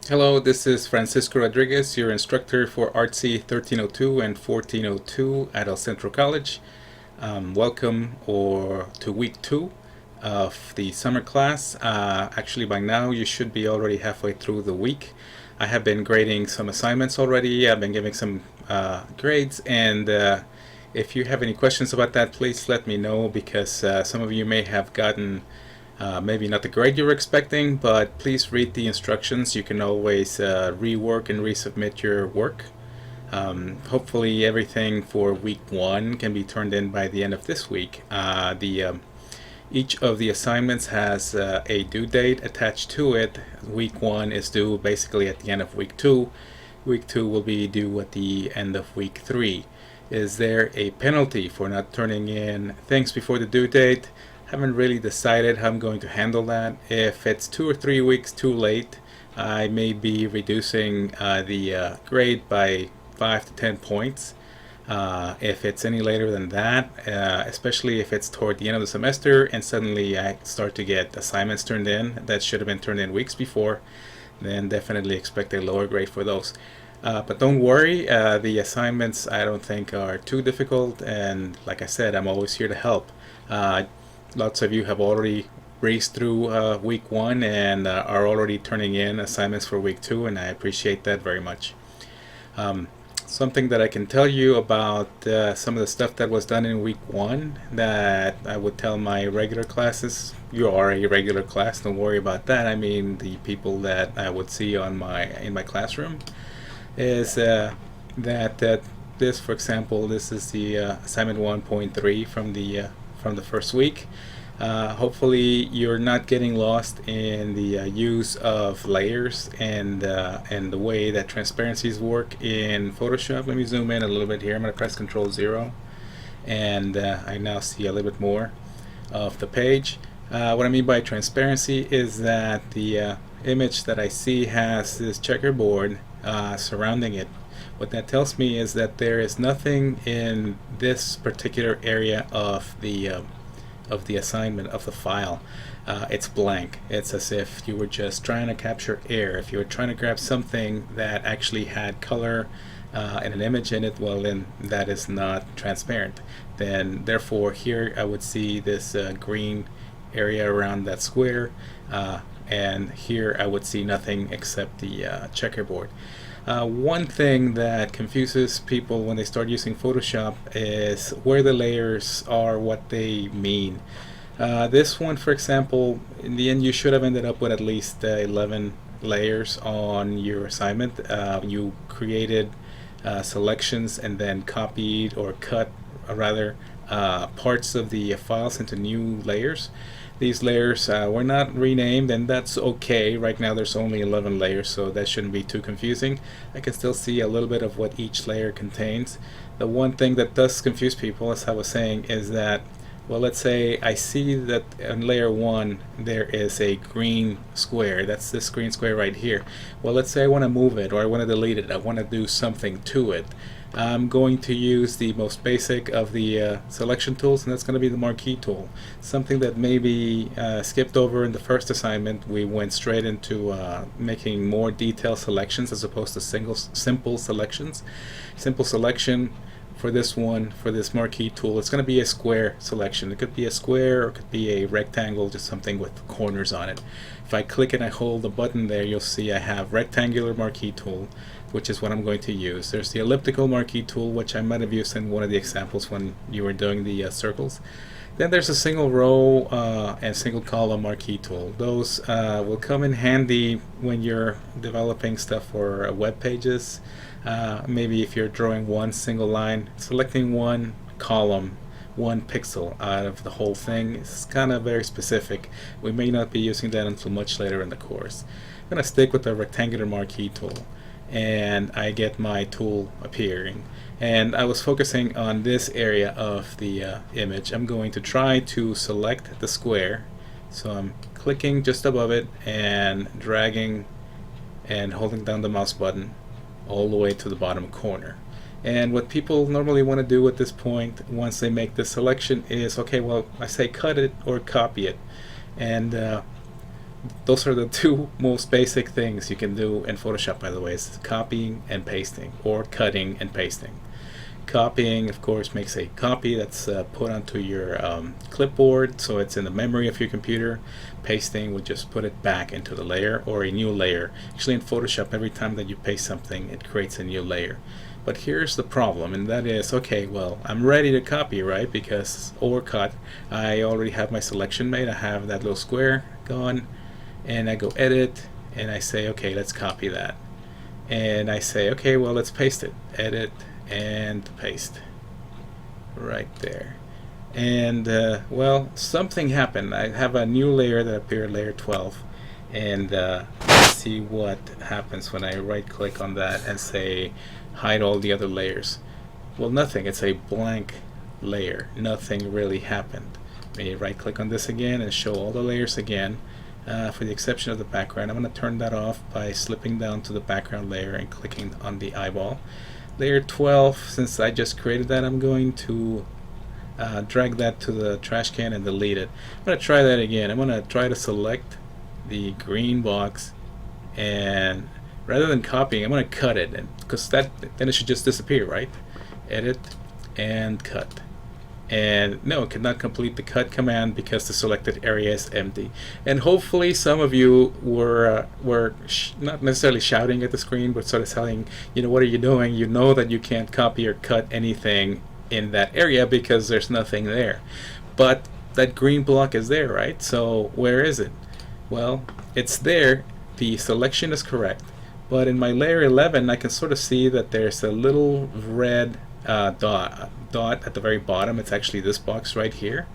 Hello, this is Francisco Rodriguez, your instructor for ARTSI 1302 and 1402 at El Centro College. Welcome to week 2 of the summer class. Actually, by now you should be already halfway through the week. I have been grading some assignments already. I've been giving some grades, and if you have any questions about that, please let me know, because some of you may have gotten maybe not the grade you were expecting, but please read the instructions. You can always rework and resubmit your work. Hopefully everything for week 1 can be turned in by the end of this week. Each of the assignments has a due date attached to it. Week 1 is due basically at the end of week 2. Week 2 will be due at the end of week 3. Is there a penalty for not turning in things before the due date? Haven't really decided how I'm going to handle that. If it's 2 or 3 weeks too late, I may be reducing the grade by 5 to 10 points. If it's any later than that, especially if it's toward the end of the semester and suddenly I start to get assignments turned in that should have been turned in weeks before, then definitely expect a lower grade for those. But don't worry, the assignments I don't think are too difficult, and like I said, I'm always here to help. Lots of you have already raced through week 1 and are already turning in assignments for week 2, and I appreciate that very much. Something that I can tell you about some of the stuff that was done in week 1 that I would tell my regular classes. You are a regular class, don't worry about that. I mean the people that I would see in my classroom, is that this, for example, this is the assignment 1.3 from the first week. Hopefully you're not getting lost in the use of layers and the way that transparencies work in Photoshop. Let me zoom in a little bit here. I'm going to press Control 0, and I now see a little bit more of the page. What I mean by transparency is that the image that I see has this checkerboard surrounding it. What that tells me is that there is nothing in this particular area of the assignment, of the file. It's blank. It's as if you were just trying to capture air. If you were trying to grab something that actually had color and an image in it, well, then that is not transparent. Then therefore here I would see this green area around that square, and here I would see nothing except the checkerboard. One thing that confuses people when they start using Photoshop is where the layers are, what they mean. This one, for example, in the end you should have ended up with at least 11 layers on your assignment. You created selections and then copied or cut, rather, parts of the files into new layers. These layers were not renamed, and that's okay. Right now there's only 11 layers, so that shouldn't be too confusing. I can still see a little bit of what each layer contains. The one thing that does confuse people, as I was saying, is that, well, let's say I see that in layer 1 there is a green square. That's this green square right here. Well, let's say I want to move it, or I want to delete it. I want to do something to it. I'm going to use the most basic of the selection tools, and that's going to be the Marquee tool. Something that maybe skipped over in the first assignment. We went straight into making more detailed selections as opposed to simple selections. Simple selection for this one, for this Marquee tool, it's going to be a square selection. It could be a square or it could be a rectangle, just something with corners on it. If I click and I hold the button there, you'll see I have rectangular Marquee tool, which is what I'm going to use. There's the elliptical Marquee tool, which I might have used in one of the examples when you were doing the circles. Then there's a single row and single column Marquee tool. Those will come in handy when you're developing stuff for web pages. Maybe if you're drawing one single line, selecting one column, one pixel out of the whole thing is kind of very specific. We may not be using that until much later in the course. I'm going to stick with the rectangular Marquee tool, and I get my tool appearing. And I was focusing on this area of the image. I'm going to try to select the square. So I'm clicking just above it and dragging and holding down the mouse button all the way to the bottom corner. And what people normally want to do at this point, once they make the selection, is, okay, well, I say cut it or copy it. And those are the two most basic things you can do in Photoshop, by the way, is copying and pasting, or cutting and pasting. Copying, of course, makes a copy that's put onto your clipboard, so it's in the memory of your computer. Pasting will just put it back into the layer, or a new layer. Actually, in Photoshop, every time that you paste something, it creates a new layer. But here's the problem, and that is, okay, well, I'm ready to copy, right? Because, or cut, I already have my selection made. I have that little square gone, and I go edit, and I say, okay, let's copy that. And I say, okay, well, let's paste it. Edit and paste right there. And well, something happened. I have a new layer that appeared, layer 12, and let's see what happens when I right click on that and say hide all the other layers. Well, nothing. It's a blank layer. Nothing really happened. Let me right click on this again and show all the layers again, for the exception of the background. I'm going to turn that off by slipping down to the background layer and clicking on the eyeball. Layer 12, since I just created that, I'm going to drag that to the trash can and delete it. I'm going to try that again. I'm going to try to select the green box, and rather than copying, I'm going to cut it, because then it should just disappear, right? Edit and cut. And no, it cannot complete the cut command because the selected area is empty. And hopefully some of you were not necessarily shouting at the screen, but sort of telling, you know, what are you doing? You know that you can't copy or cut anything in that area because there's nothing there. But that green block is there, right? So where is it? Well, it's there. The selection is correct. But in my layer 11, I can sort of see that there's a little red dot at the very bottom. It's actually this box right here.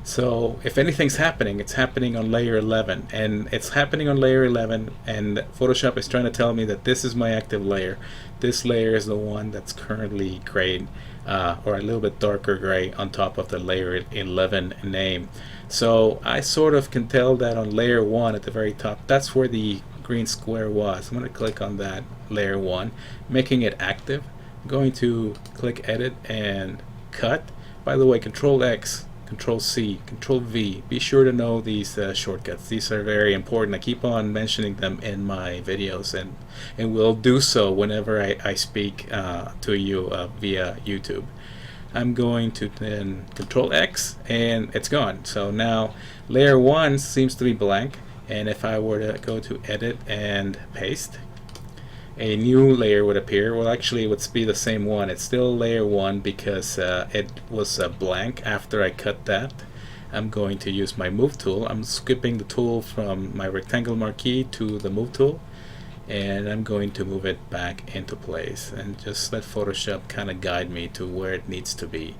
So if anything's happening, it's happening on layer 11, and it's happening on layer 11, and Photoshop is trying to tell me that this is my active layer. This layer is the one that's currently grayed, or a little bit darker gray on top of the layer 11 name. So I sort of can tell that on layer 1 at the very top, that's where the green square was. I'm going to click on that layer 1, making it active. I'm going to click edit and cut. By the way, Control X, Control C, Control V. Be sure to know these shortcuts. These are very important. I keep on mentioning them in my videos, and will do so whenever I speak to you via YouTube. I'm going to then Control X, and it's gone. So now layer 1 seems to be blank, and if I were to go to edit and paste, a new layer would appear. Well, actually it would be the same one. It's still layer 1 because it was blank after I cut that. I'm going to use my move tool. I'm skipping the tool from my rectangle marquee to the move tool, and I'm going to move it back into place and just let Photoshop kind of guide me to where it needs to be.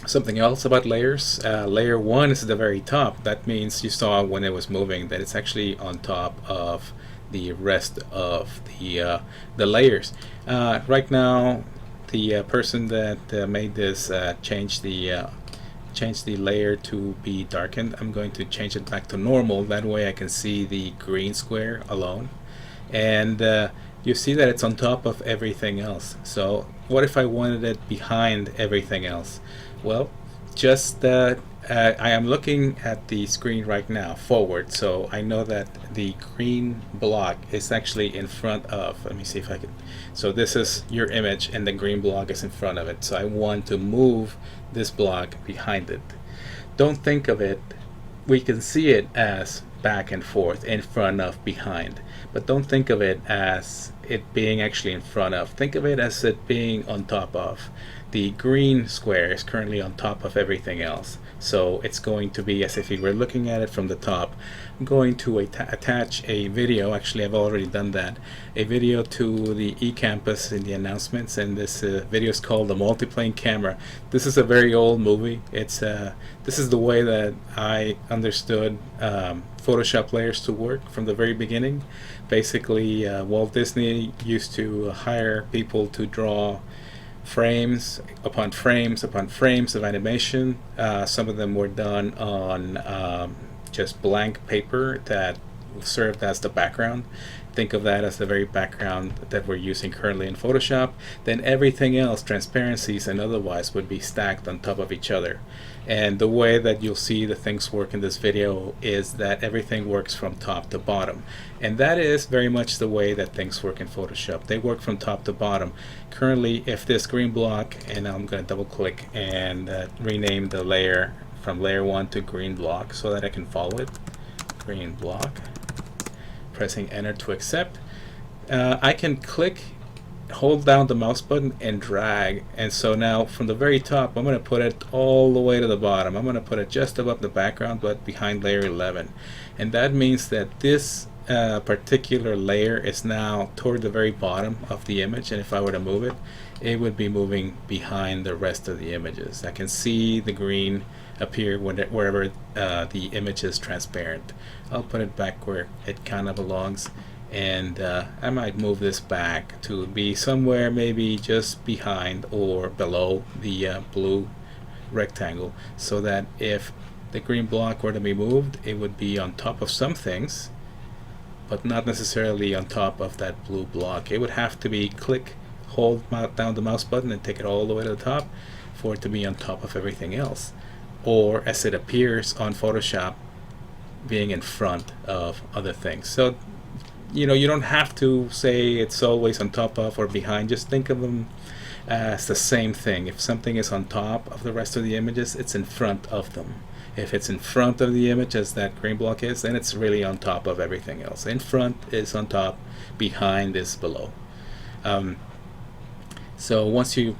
Something else about layers, layer 1 is at the very top. That means you saw when it was moving that it's actually on top of the rest of the layers. Right now, the person that made this changed the layer to be darkened. I'm going to change it back to normal. That way I can see the green square alone. And you see that it's on top of everything else. So what if I wanted it behind everything else? Well, just I am looking at the screen right now forward, so I know that the green block is actually in front of, let me see if I can, so this is your image and the green block is in front of it, so I want to move this block behind it. Don't think of it, we can see it as back and forth, in front of, behind, but don't think of it as it being actually in front of. Think of it as it being on top of. The green square is currently on top of everything else, so it's going to be as if you were looking at it from the top. I'm going to attach a video. Actually, I've already done that, a video to the eCampus in the announcements, and this video is called The Multiplane Camera. This is a very old movie. It's this is the way that I understood Photoshop layers to work from the very beginning. Basically, Walt Disney used to hire people to draw frames upon frames upon frames of animation. Some of them were done on just blank paper that served as the background. Think of that as the very background that we're using currently in Photoshop. Then everything else, transparencies and otherwise, would be stacked on top of each other. And the way that you'll see the things work in this video is that everything works from top to bottom. And that is very much the way that things work in Photoshop. They work from top to bottom. Currently, if this green block, and I'm going to double click and rename the layer from layer 1 to green block so that I can follow it. Green block. Pressing enter to accept. I can click, hold down the mouse button and drag, and so now from the very top I'm going to put it all the way to the bottom. I'm going to put it just above the background but behind layer 11, and that means that this particular layer is now toward the very bottom of the image, and if I were to move it, it would be moving behind the rest of the images. I can see the green appear wherever the image is transparent. I'll put it back where it kind of belongs, and I might move this back to be somewhere maybe just behind or below the blue rectangle, so that if the green block were to be moved, it would be on top of some things but not necessarily on top of that blue block. It would have to be click, hold down the mouse button and take it all the way to the top for it to be on top of everything else, or as it appears on Photoshop, being in front of other things. So you don't have to say it's always on top of or behind. Just think of them as the same thing. If something is on top of the rest of the images, it's in front of them. If it's in front of the image, as that green block is, then it's really on top of everything else. In front is on top, behind is below. So once you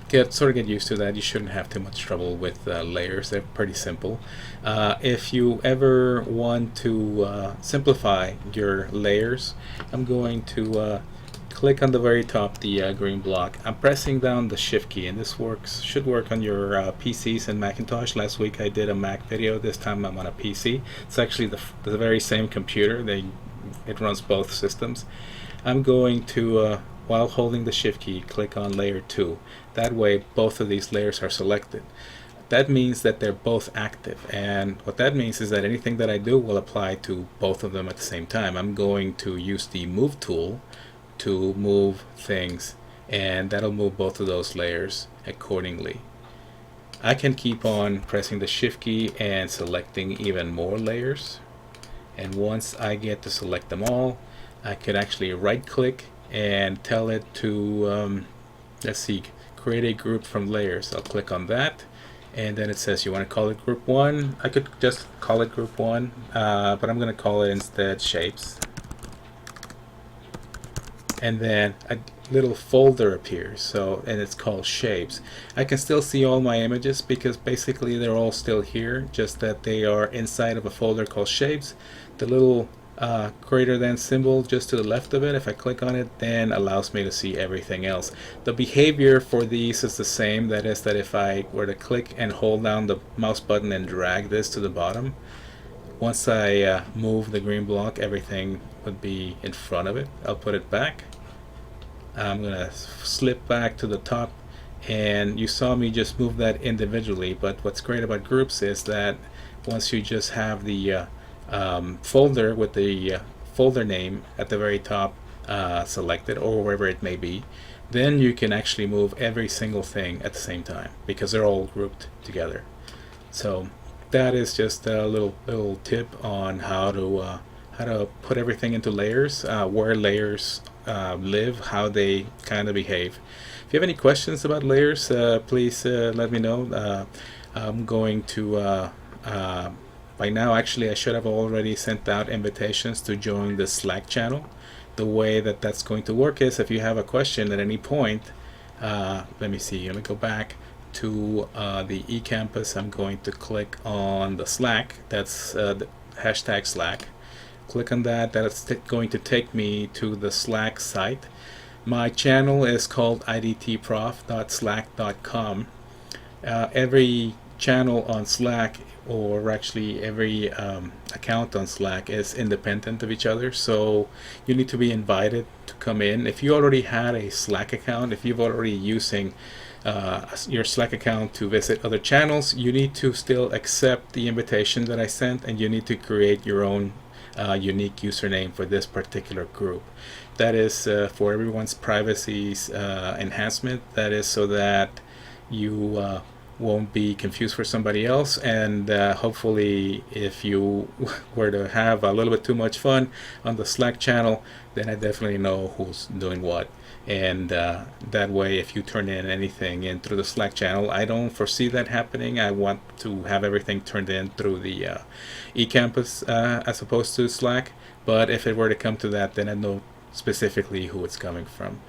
get used to that, you shouldn't have too much trouble with layers. They're pretty simple. If you ever want to simplify your layers, I'm going to click on the very top, the green block. I'm pressing down the shift key, and this should work on your PCs and Macintosh. Last week I did a Mac video. This time I'm on a PC. It's actually the very same computer. It runs both systems. I'm going to while holding the shift key, click on layer 2. That way both of these layers are selected. That means that they're both active, and what that means is that anything that I do will apply to both of them at the same time. I'm going to use the move tool to move things, and that'll move both of those layers accordingly. I can keep on pressing the shift key and selecting even more layers, and once I get to select them all, I could actually right click and tell it to create a group from layers. I'll click on that, and then it says you want to call it group 1. I could just call it group 1, but I'm going to call it instead shapes. And then a little folder appears, and it's called shapes. I can still see all my images because basically they're all still here, just that they are inside of a folder called shapes. The little greater than symbol just to the left of it, if I click on it, then allows me to see everything else. The behavior for these is the same. That is, that if I were to click and hold down the mouse button and drag this to the bottom, once I move the green block, everything would be in front of it. I'll put it back. I'm going to slip back to the top, and you saw me just move that individually, but what's great about groups is that once you just have the folder with the folder name at the very top selected, or wherever it may be, then you can actually move every single thing at the same time because they're all grouped together. So that is just a little tip on how to put everything into layers, where layers live, how they kind of behave. If you have any questions about layers, please let me know. I'm going to by now, actually, I should have already sent out invitations to join the Slack channel. The way that that's going to work is if you have a question at any point, let me go back to the eCampus. I'm going to click on the Slack. That's the hashtag Slack. Click on that. That's going to take me to the Slack site. My channel is called idtprof.slack.com. Every channel on Slack, or actually every account on Slack, is independent of each other, so you need to be invited to come in. If you already had a Slack account, if you've already using your Slack account to visit other channels, you need to still accept the invitation that I sent, and you need to create your own unique username for this particular group. That is for everyone's privacy's enhancement. That is so that you won't be confused for somebody else, and hopefully if you were to have a little bit too much fun on the Slack channel, then I definitely know who's doing what. And that way, if you turn in anything in through the Slack channel, I don't foresee that happening. I want to have everything turned in through the eCampus as opposed to Slack. But if it were to come to that, then I know specifically who it's coming from.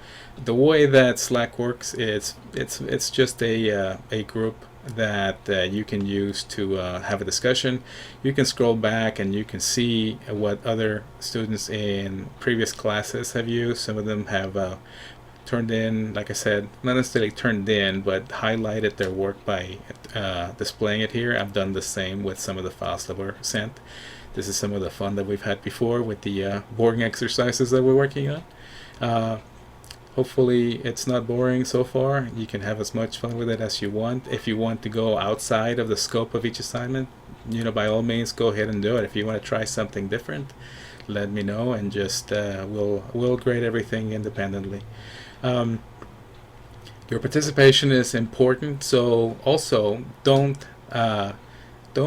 The way that Slack works is it's just a group that you can use to have a discussion. You can scroll back and you can see what other students in previous classes have used. Some of them have turned in, like I said, not necessarily turned in, but highlighted their work by displaying it here. I've done the same with some of the files that were sent. This is some of the fun that we've had before with the boring exercises that we're working on. Hopefully it's not boring so far. You can have as much fun with it as you want. If you want to go outside of the scope of each assignment, by all means go ahead and do it. If you want to try something different, let me know, and just we'll grade everything independently. Your participation is important, so also don't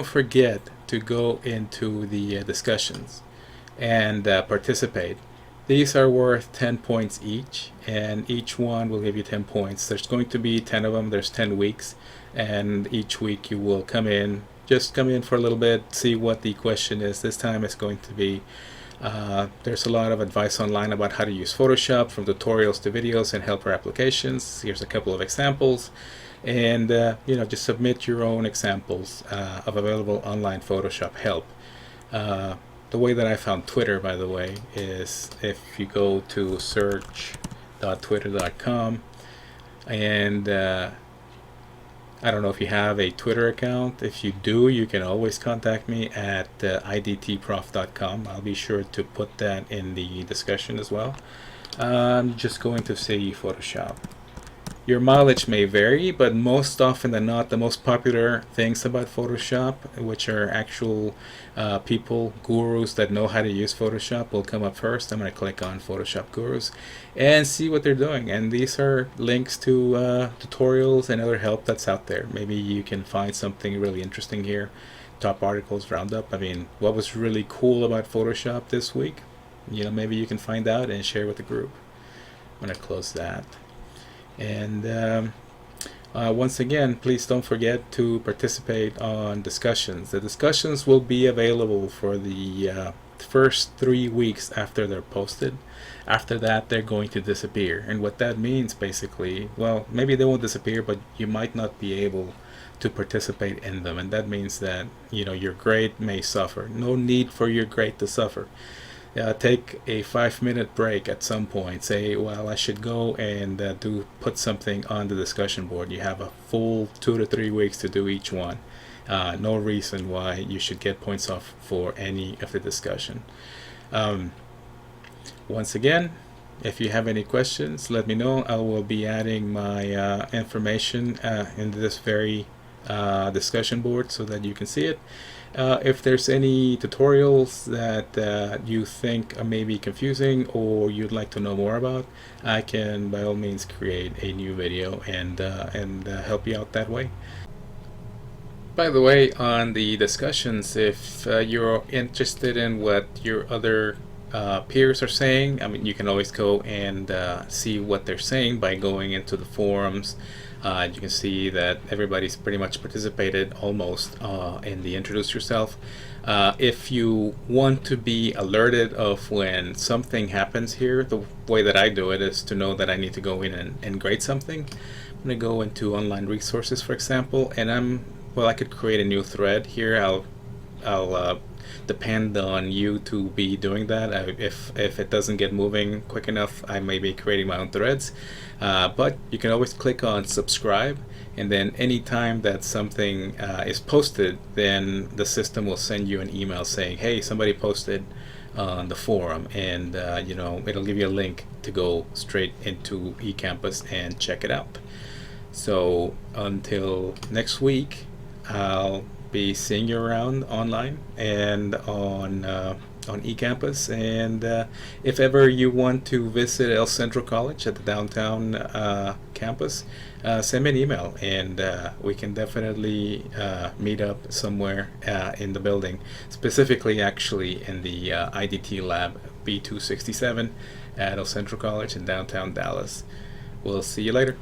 forget to go into the discussions and participate. These are worth 10 points each, and each one will give you 10 points. There's going to be 10 of them. There's 10 weeks, and each week you will just come in for a little bit, see what the question is. This time it's going to be there's a lot of advice online about how to use Photoshop, from tutorials to videos and helper applications. Here's a couple of examples, and just submit your own examples of available online Photoshop help. The way that I found Twitter, by the way, is if you go to search.twitter.com, and I don't know if you have a Twitter account. If you do, you can always contact me at idtprof.com. I'll be sure to put that in the discussion as well. I'm just going to say Photoshop. Your mileage may vary, but most often than not, the most popular things about Photoshop, which are actual people, gurus that know how to use Photoshop, will come up first. I'm going to click on Photoshop Gurus and see what they're doing. And these are links to tutorials and other help that's out there. Maybe you can find something really interesting here. Top articles roundup. I mean, what was really cool about Photoshop this week? Maybe you can find out and share with the group. I'm going to close that. And once again, please don't forget to participate on discussions. The discussions will be available for the first 3 weeks after they're posted. After that, they're going to disappear. And what that means, basically, well, maybe they won't disappear, but you might not be able to participate in them. And that means that, your grade may suffer. No need for your grade to suffer. Take a 5-minute break at some point. Say, well, I should go and put something on the discussion board. You have a full 2 to 3 weeks to do each one. No reason why you should get points off for any of the discussion. Once again, if you have any questions, let me know. I will be adding my information in this very discussion board so that you can see it. If there's any tutorials that you think may be confusing or you'd like to know more about, I can by all means create a new video and help you out that way. By the way, on the discussions, if you're interested in what your other peers are saying, I mean, you can always go and see what they're saying by going into the forums. You can see that everybody's pretty much participated almost in the introduce yourself. If you want to be alerted of when something happens here, the way that I do it is to know that I need to go in and grade something. I'm going to go into online resources, for example, and I could create a new thread here. I'll depend on you to be doing that. If it doesn't get moving quick enough, I may be creating my own threads. But you can always click on subscribe, and then anytime that something is posted, then the system will send you an email saying, hey, somebody posted on the forum, and it'll give you a link to go straight into eCampus and check it out. So until next week, I'll be seeing you around online and on on eCampus. And if ever you want to visit El Centro College at the downtown campus, send me an email, and we can definitely meet up somewhere in the building, specifically actually in the IDT lab B267 at El Centro College in downtown Dallas. We'll see you later.